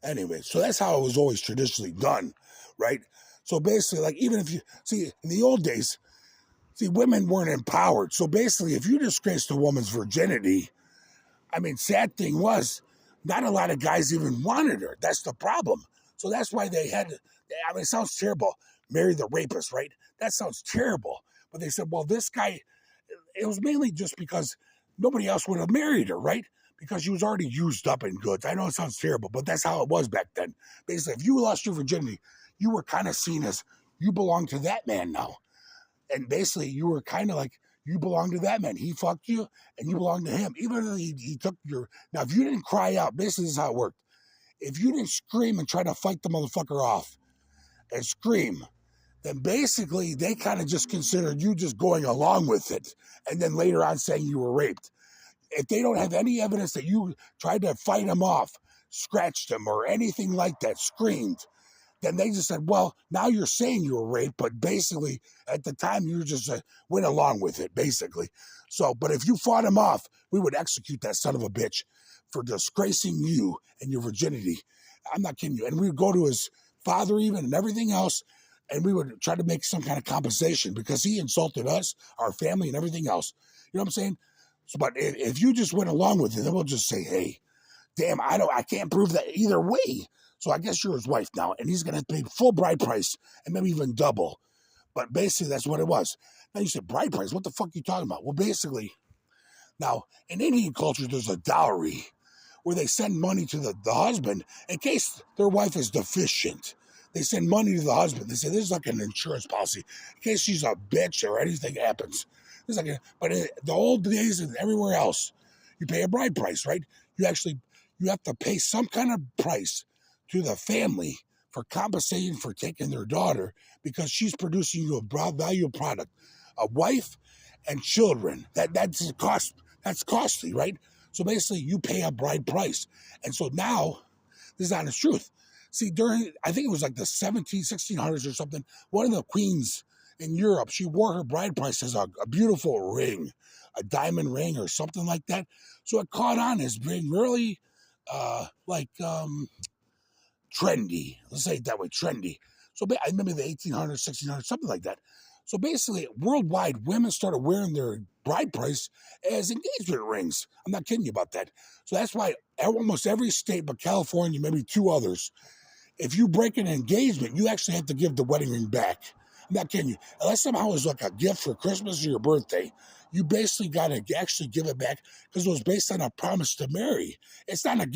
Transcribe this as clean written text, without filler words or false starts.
Anyway, so that's how it was always traditionally done, right? So basically, like, even if you see in the old days, see, women weren't empowered. So basically, if you disgraced a woman's virginity, I mean, sad thing was, not a lot of guys even wanted her. That's the problem. So that's why they had to, I mean, it sounds terrible. Marry the rapist, right? That sounds terrible. But they said, well, this guy, it was mainly just because nobody else would have married her, right? Because she was already used up in goods. I know it sounds terrible, but that's how it was back then. Basically, if you lost your virginity, you were kind of seen as you belong to that man now. And basically, you were kind of like, you belong to that man. He fucked you, and you belong to him. Even though he took your. Now, if you didn't cry out, basically, this is how it worked. If you didn't scream and try to fight the motherfucker off and scream, then basically they kind of just considered you just going along with it. And then later on saying you were raped. If they don't have any evidence that you tried to fight him off, scratched him, or anything like that, screamed, then they just said, well, now you're saying you were raped, but basically at the time you just went along with it, basically. So, but if you fought him off, we would execute that son of a bitch for disgracing you and your virginity. I'm not kidding you. And we would go to his father even and everything else, and we would try to make some kind of compensation because he insulted us, our family, and everything else. You know what I'm saying? So, but if you just went along with it, then we'll just say, hey, damn, I can't prove that either way. So I guess you're his wife now, and he's going to pay full bride price and maybe even double. But basically, that's what it was. Now you said bride price. What the fuck are you talking about? Well, basically, now in Indian culture, there's a dowry where they send money to the husband in case their wife is deficient. They send money to the husband. They say this is like an insurance policy in case she's a bitch or anything happens. It's like, but in the old days and everywhere else, you pay a bride price, right? You have to pay some kind of price to the family for compensating for taking their daughter because she's producing you a broad value product, a wife and children. That's a cost. That's costly, right? So basically, you pay a bride price, and so now this is honest truth. See, during I think it was like the 1600s or something, one of the queens in Europe, she wore her bride price as a beautiful ring, a diamond ring or something like that. So it caught on as being really trendy. Let's say it that way, trendy. So I remember the 1800s, 1600s, something like that. So basically, worldwide, women started wearing their bride price as engagement rings. I'm not kidding you about that. So that's why almost every state but California, maybe two others, if you break an engagement, you actually have to give the wedding ring back. I'm not kidding you. Unless somehow it's like a gift for Christmas or your birthday, you basically got to actually give it back because it was based on a promise to marry. It's not a gift.